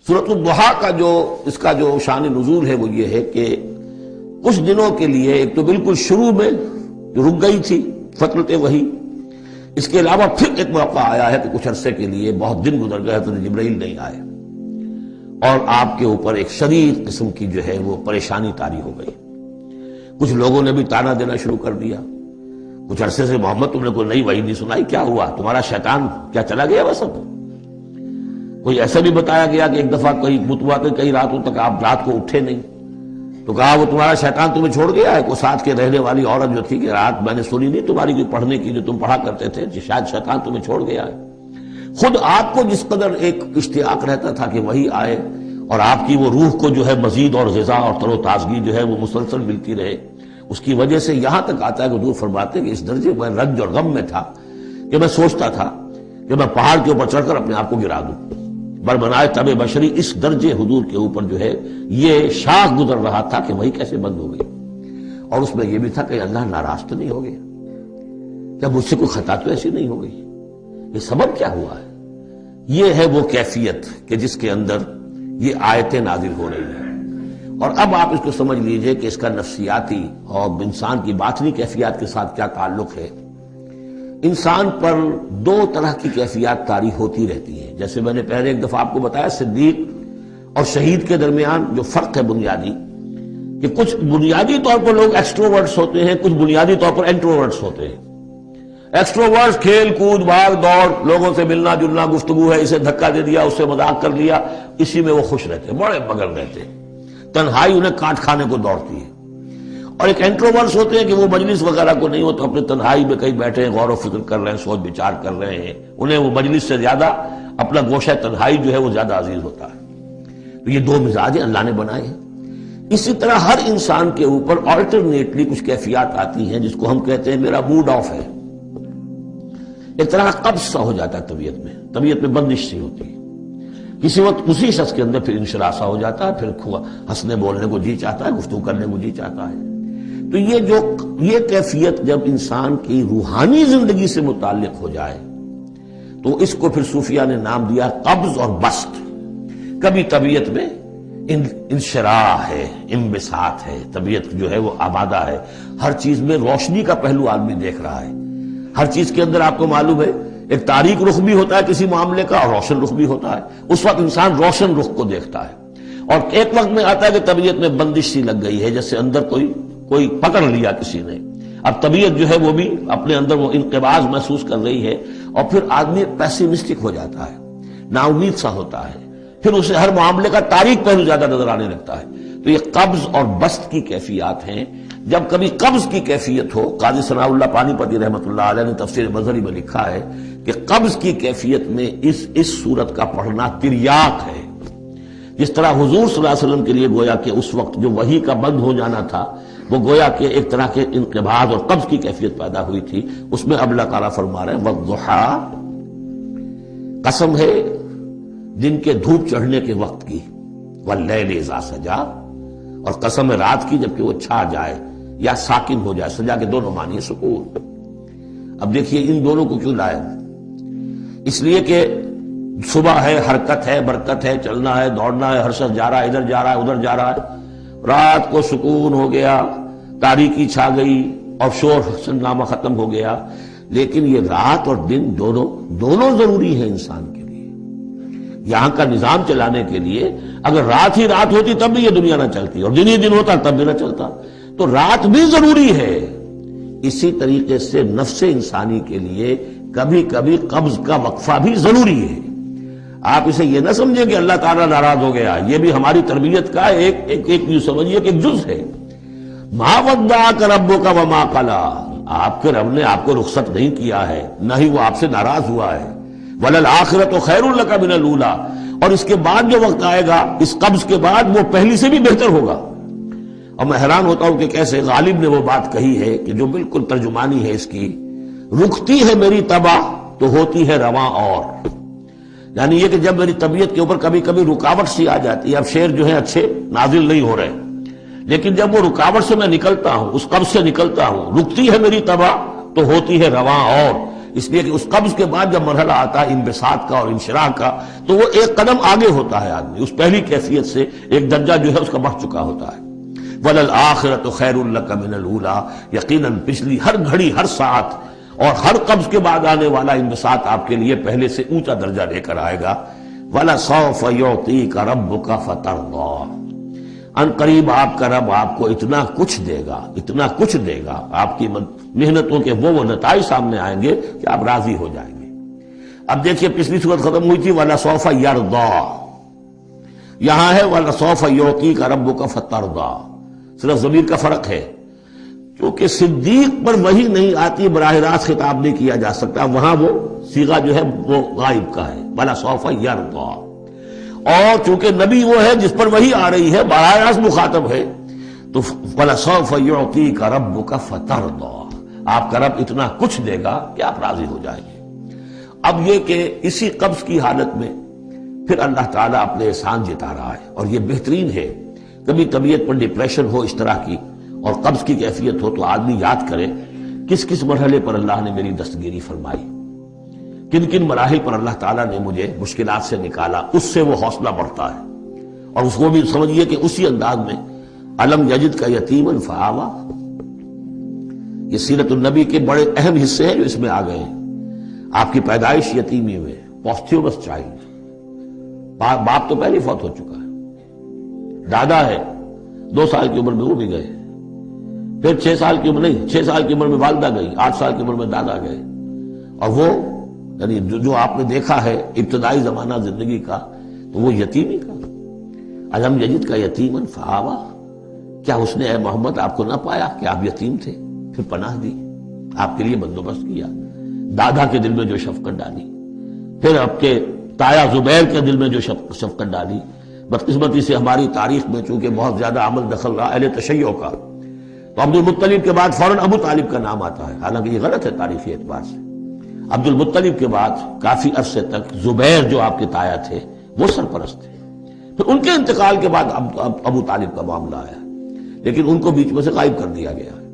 سورۃ الضحیٰ کا اس کا جو شان نزول ہے وہ یہ ہے کہ کچھ دنوں کے لیے، ایک تو بالکل شروع میں جو رک گئی تھی فترت وحی، اس کے علاوہ پھر ایک موقع آیا ہے کہ کچھ عرصے کے لیے بہت دن گزر گئے تو جبرائیل نہیں آئے، اور آپ کے اوپر ایک شدید قسم کی جو ہے وہ پریشانی طاری ہو گئی۔ کچھ لوگوں نے بھی طعنہ دینا شروع کر دیا، کچھ عرصے سے محمد تم نے کوئی نئی وحی نہیں سنائی، کیا ہوا تمہارا شیطان کیا چلا گیا وسط؟ کوئی ایسا بھی بتایا گیا کہ ایک دفعہ کئی راتوں تک آپ رات کو اٹھے نہیں، تو کہا وہ تمہارا شیطان تمہیں چھوڑ گیا ہے۔ کوئی ساتھ کے رہنے والی عورت جو تھی کہ رات میں نے سنی نہیں تمہاری کوئی پڑھنے کی جو تم پڑھا کرتے تھے، شاید شیطان تمہیں چھوڑ گیا ہے۔ خود آپ کو جس قدر ایک اشتیاق رہتا تھا کہ وہی آئے اور آپ کی وہ روح کو جو ہے مزید اور غذا اور تر و تازگی جو ہے وہ مسلسل ملتی رہے، اس کی وجہ سے یہاں تک آتا ہے کہ حضور فرماتے کہ اس درجے میں رنج اور غم میں تھا کہ میں سوچتا تھا کہ میں پہاڑ کے اوپر چڑھ کر اپنے آپ کو گرا دوں۔ بربنائے طب بشری، اس درجے حضور کے اوپر جو ہے یہ شاخ گزر رہا تھا کہ وہی کیسے بند ہو گئی، اور اس میں یہ بھی تھا کہ اللہ ناراض تو نہیں ہو گیا، کیا مجھ سے کوئی خطا تو ایسی نہیں ہو گئی، یہ سبب کیا ہوا ہے؟ یہ ہے وہ کیفیت کہ جس کے اندر یہ آیتیں نازل ہو رہی ہیں۔ اور اب آپ اس کو سمجھ لیجئے کہ اس کا نفسیاتی اور انسان کی باطنی کیفیات کے ساتھ کیا تعلق ہے۔ انسان پر دو طرح کی کیفیات طاری ہوتی رہتی ہیں، جیسے میں نے پہلے ایک دفعہ آپ کو بتایا صدیق اور شہید کے درمیان جو فرق ہے بنیادی، کہ کچھ بنیادی طور پر لوگ ایکسٹروورٹس ہوتے ہیں، کچھ بنیادی طور پر انٹروورٹس ہوتے ہیں۔ ایکسٹروورٹس کھیل کود بھاگ دوڑ، لوگوں سے ملنا جلنا، گفتگو ہے، اسے دھکا دے دیا، اس سے مذاق کر لیا، اسی میں وہ خوش رہتے، بڑے مگن رہتے، تنہائی انہیں کاٹ کھانے کو دوڑتی ہے۔ اور ایک انٹروورٹس ہوتے ہیں کہ وہ مجلس وغیرہ کو نہیں ہوتا، اپنے تنہائی میں کہیں بیٹھے ہیں، غور و فکر کر رہے ہیں، سوچ بچار کر رہے ہیں، انہیں وہ مجلس سے زیادہ اپنا گوشہ تنہائی جو ہے وہ زیادہ عزیز ہوتا ہے۔ تو یہ دو مزاج اللہ نے بنائے ہیں۔ اسی طرح ہر انسان کے اوپر آلٹرنیٹلی کچھ کیفیات آتی ہیں جس کو ہم کہتے ہیں میرا موڈ آف ہے، ایک طرح کا قبض سا ہو جاتا ہے طبیعت میں بندش سی ہوتی ہے۔ کسی وقت اسی شخص کے اندر پھر انشراح سا ہو جاتا ہے، پھر ہنسنے بولنے کو جی چاہتا ہے، گفتگو کرنے کو جی چاہتا ہے۔ تو یہ کیفیت جب انسان کی روحانی زندگی سے متعلق ہو جائے تو اس کو پھر صوفیہ نے نام دیا قبض اور بسط۔ کبھی طبیعت میں انشراح ہے، انبساط ہے، طبیعت جو ہے وہ آبادہ ہے، ہر چیز میں روشنی کا پہلو آدمی دیکھ رہا ہے، ہر چیز کے اندر آپ کو معلوم ہے ایک تاریک رخ بھی ہوتا ہے کسی معاملے کا اور روشن رخ بھی ہوتا ہے، اس وقت انسان روشن رخ کو دیکھتا ہے۔ اور ایک وقت میں آتا ہے کہ طبیعت میں بندش سی لگ گئی ہے، جیسے اندر کوئی پکڑ لیا کسی نے، اب طبیعت جو ہے وہ بھی اپنے اندر وہ انقباض محسوس کر رہی ہے، اور پھر آدمی پیسیمسٹک ہو جاتا ہے، نا امید سا ہوتا ہے، پھر اسے ہر معاملے کا تاریک پہلو زیادہ نظر آنے لگتا ہے۔ تو یہ قبض اور بسط کی کیفیات ہیں۔ جب کبھی قبض کی کیفیت ہو، قاضی ثناء اللہ پانی پتی رحمۃ اللہ علیہ نے تفسیر مظہری میں لکھا ہے کہ قبض کی کیفیت میں اس صورت کا پڑھنا تریاق ہے، جس طرح حضور صلی اللہ علیہ وسلم کے لیے گویا کہ اس وقت جو وحی کا بند ہو جانا تھا وہ گویا کہ ایک طرح کے انقباض اور قبض کی کیفیت پیدا ہوئی تھی، اس میں اب اللہ تعالیٰ فرما رہے ہیں والضحیٰ، قسم ہے دن کے دھوپ چڑھنے کے وقت کی، واللیل اذا سجا، اور قسم ہے رات کی جبکہ وہ چھا جائے یا ساکن ہو جائے، سجا کے دونوں معنی ہے سکون۔ اب دیکھیے ان دونوں کو کیوں لائے، اس لیے کہ صبح ہے، حرکت ہے، برکت ہے، چلنا ہے، دوڑنا ہے، ہر شخص جا رہا ہے، ادھر جا رہا ہے ادھر جا رہا ہے، رات کو سکون ہو گیا، تاریکی چھا گئی اور شور ہنگامہ ختم ہو گیا۔ لیکن یہ رات اور دن دونوں ضروری ہیں انسان کے لیے، یہاں کا نظام چلانے کے لیے۔ اگر رات ہی رات ہوتی تب بھی یہ دنیا نہ چلتی، اور دن ہی دن ہوتا تب بھی نہ چلتا، تو رات بھی ضروری ہے۔ اسی طریقے سے نفس انسانی کے لیے کبھی کبھی قبض کا وقفہ بھی ضروری ہے۔ آپ اسے یہ نہ سمجھیں کہ اللہ تعالیٰ ناراض ہو گیا، یہ بھی ہماری تربیت کا ایک یوں سمجھیے کہ ایک جز ہے۔ ما ودعک ربک وما قلی، آپ کے رب نے آپ کو رخصت نہیں کیا ہے، نہ ہی وہ آپ سے ناراض ہوا ہے۔ وللآخرۃ خیر لک من الاولی، اور اس کے بعد جو وقت آئے گا اس قبض کے بعد وہ پہلی سے بھی بہتر ہوگا۔ اور میں حیران ہوتا ہوں کہ کیسے غالب نے وہ بات کہی ہے کہ جو بالکل ترجمانی ہے اس کی، رکتی ہے میری طبع تو ہوتی ہے رواں اور، یعنی یہ کہ جب میری طبیعت کے اوپر کبھی کبھی رکاوٹ سی آ جاتی ہے، اب شعر جو ہے اچھے نازل نہیں ہو رہے، لیکن جب وہ رکاوٹ سے میں نکلتا ہوں، اس قبض سے نکلتا ہوں، رکتی ہے میری طبع تو ہوتی ہے رواں اور، اس لیے کہ اس قبض کے بعد جب مرحلہ آتا ہے انبساط کا اور انشراح کا تو وہ ایک قدم آگے ہوتا ہے آدمی، اس پہلی کیفیت سے ایک درجہ جو ہے اس کا بڑھ چکا ہوتا ہے۔ وَلَلْآخِرَةُ خَيْرٌ لَكَ مِنَ الْأُولَىٰ، یقیناً پچھلی ہر گھڑی، ہر ساعت اور ہر قبض کے بعد آنے والا انبساط آپ کے لیے پہلے سے اونچا درجہ لے کر آئے گا۔ وَلَسَوْفَ يُعْطِيكَ رَبُّكَ فَتَرْضَىٰ، ان قریب آپ کا رب آپ کو اتنا کچھ دے گا، اتنا کچھ دے گا، آپ کی محنتوں کے وہ نتائج سامنے آئیں گے کہ آپ راضی ہو جائیں گے۔ اب دیکھیے پچھلی صورت ختم ہوئی تھی وَلَسَوْفَ يَرْضَىٰ، یہاں ہے وَلَسَوْفَ يُعْطِيكَ رَبُّكَ فَتَرْضَىٰ، صرف ضمیر کا فرق ہے، کیونکہ صدیق پر وحی نہیں آتی، براہ راست خطاب نہیں کیا جا سکتا، وہاں وہ صیغہ جو ہے وہ غائب کا ہے، وَلَسَوْفَ يَرْضَىٰ۔ اور چونکہ نبی وہ ہے جس پر وحی آ رہی ہے، براہ راست مخاطب ہے، تو وَلَسَوْفَ يُعْطِيكَ رَبُّكَ فَتَرْضَىٰ، آپ کا رب اتنا کچھ دے گا کہ آپ راضی ہو جائیں گے۔ اب یہ کہ اسی قبض کی حالت میں پھر اللہ تعالیٰ اپنے احسان جتا رہا ہے، اور یہ بہترین ہے۔ کبھی طبیعت پر ڈپریشن ہو اس طرح کی اور قبض کی کیفیت ہو تو آدمی یاد کرے کس کس مرحلے پر اللہ نے میری دستگیری فرمائی، کن کن مراحل پر اللہ تعالیٰ نے مجھے مشکلات سے نکالا، اس سے وہ حوصلہ بڑھتا ہے۔ اور اس کو بھی سمجھیے کہ اسی انداز میں الم یجد کا یتیما فآویٰ، یہ سیرت النبی کے بڑے اہم حصے ہیں جو اس میں آ گئے ہیں۔ آپ کی پیدائش یتیمی میں، پوسٹیومس چائلڈ، باپ تو پہلے فوت ہو چکا ہے، دادا ہے 2 سال کی عمر میں وہ بھی گئے، پھر 6 سال کی عمر نہیں 6 سال کی عمر میں والدہ گئی، 8 سال کی عمر میں دادا گئے، اور وہ یعنی جو آپ نے دیکھا ہے ابتدائی زمانہ زندگی کا تو وہ یتیمی کا۔ الم یجد کا یتیما فآویٰ، کیا اس نے اے محمد آپ کو نہ پایا کہ آپ یتیم تھے، پھر پناہ دی، آپ کے لیے بندوبست کیا، دادا کے دل میں جو شفقت ڈالی، پھر آپ کے تایا زبیر کے دل میں جو شفقت ڈالی۔ بدقسمتی سے ہماری تاریخ میں چونکہ بہت زیادہ عمل دخل رہا اہل تشیع کا، تو عبد المطلب کے بعد فوراً ابو طالب کا نام آتا ہے، حالانکہ یہ غلط ہے تاریخی اعتبار سے۔ عبد المطلب کے بعد کافی عرصے تک زبیر جو آپ کے تایا تھے وہ سرپرست تھے، پھر ان کے انتقال کے بعد ابو طالب کا معاملہ آیا، لیکن ان کو بیچ میں سے غائب کر دیا گیا ہے۔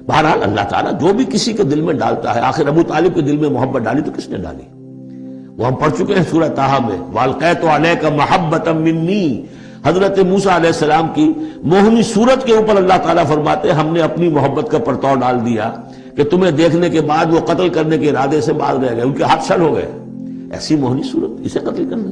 بہرحال اللہ تعالیٰ جو بھی کسی کے دل میں ڈالتا ہے، آخر ابو طالب کے دل میں محبت ڈالی تو کس نے ڈالی؟ وہ ہم پڑھ چکے ہیں سورہ طٰہٰ میں، وَأَلْقَيْتُ عَلَيْكَ مَحَبَّةً مِّنِّي، حضرت موسیٰ علیہ السلام کی موہنی صورت کے اوپر اللہ تعالیٰ فرماتے ہیں ہم نے اپنی محبت کا پرتو ڈال دیا کہ تمہیں دیکھنے کے بعد وہ قتل کرنے کے ارادے سے باز رہ گئے، ان کے ہاتھ شل ہو گئے، ایسی موہنی صورت اسے قتل کرنا۔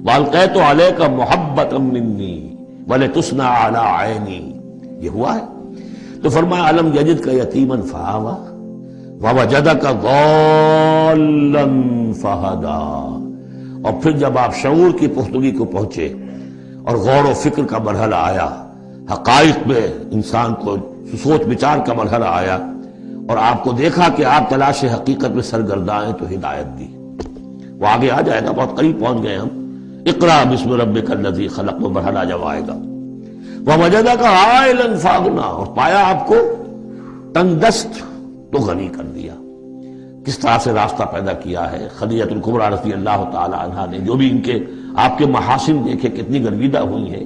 وَأَلْقَيْتُ عَلَيْكَ مَحَبَّةً مِّنِّي وَلِتُصْنَعَ عَلَىٰ عَيْنِي، یہ ہوا ہے۔ تو فرمایا الم یجدک یتیما فآویٰ ووجدک ضالا فہدیٰ، اور پھر جب آپ شعور کی پختگی کو پہنچے اور غور و فکر کا مرحلہ آیا، حقائق میں انسان کو سوچ بچار کا مرحلہ آیا، اور آپ کو دیکھا کہ آپ تلاش حقیقت میں سرگرداں ہیں، تو ہدایت دی۔ وہ آگے آ جائے گا، بہت قریب پہنچ گئے ہم، اقرأ بسم ربک الذی خلق، وہ مرحلہ جب آئے گا۔ ووجدک عائلا فاغنی، اور پایا آپ کو تنگ دست تو غنی کر دیا۔ کس طرح سے راستہ پیدا کیا ہے خدیجہ الکبریٰ رضی اللہ تعالی عنہا نے، جو بھی ان کے آپ کے محاسن دیکھے کتنی گرویدہ ہوئی ہیں۔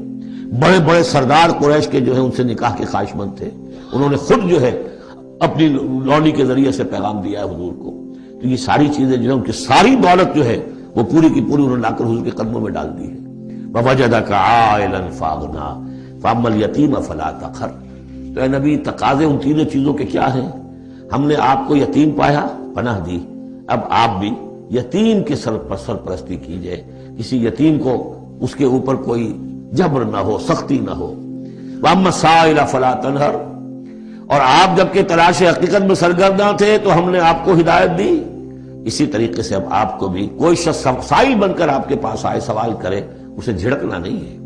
بڑے بڑے سردار قریش کے جو ہے ان سے نکاح کے خواہش مند تھے، انہوں نے خود جو ہے اپنی لونی کے ذریعے سے پیغام دیا ہے حضور کو۔ تو یہ ساری چیزیں جو ہے ان کی ساری دولت جو ہے وہ پوری کی پوری انہوں نے لا کر حضور کے قدموں میں ڈال دی ہے۔ وَوَجَدَكَ عَائِلًا فَأَغْنَىٰ فَأَمَّا الْيَتِيمَ فَلَا تَقْهَرْ، تو اے نبی تقاضے ان تینوں چیزوں کے کیا ہیں؟ ہم نے آپ کو یتیم پایا، پناہ دی، اب آپ بھی یتیم کے سرپرستی کیجئے، کسی یتیم کو اس کے اوپر کوئی جبر نہ ہو، سختی نہ ہو۔ وَأَمَّا السَّائِلَ فَلَا تَنْهَرْ، اور آپ جب کہ تلاش حقیقت میں سرگرداں تھے تو ہم نے آپ کو ہدایت دی، اسی طریقے سے اب آپ کو بھی کوئی شخص سائل بن کر آپ کے پاس آئے، سوال کرے، اسے جھڑکنا نہیں ہے۔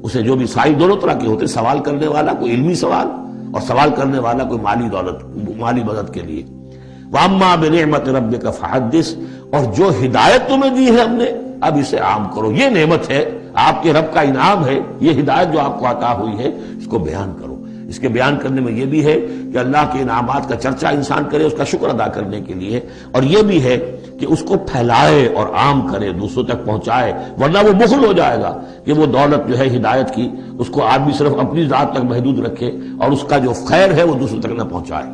اسے جو بھی سائل دونوں طرح کے ہوتے، سوال کرنے والا کوئی علمی سوال اور سوال کرنے والا کوئی مالی مدد کے لیے۔ وَأَمَّا بِنِعْمَةِ رَبِّكَ فَحَدِّثْ، اور جو ہدایت تمہیں دی ہے ہم نے اب اسے عام کرو، یہ نعمت ہے، آپ کے رب کا انعام ہے، یہ ہدایت جو آپ کو عطا ہوئی ہے اس کو بیان کرو۔ اس کے بیان کرنے میں یہ بھی ہے کہ اللہ کے انعامات کا چرچہ انسان کرے اس کا شکر ادا کرنے کے لیے، اور یہ بھی ہے کہ اس کو پھیلائے اور عام کرے، دوسروں تک پہنچائے، ورنہ وہ بخل ہو جائے گا کہ وہ دولت جو ہے ہدایت کی اس کو آدمی صرف اپنی ذات تک محدود رکھے اور اس کا جو خیر ہے وہ دوسروں تک نہ پہنچائے۔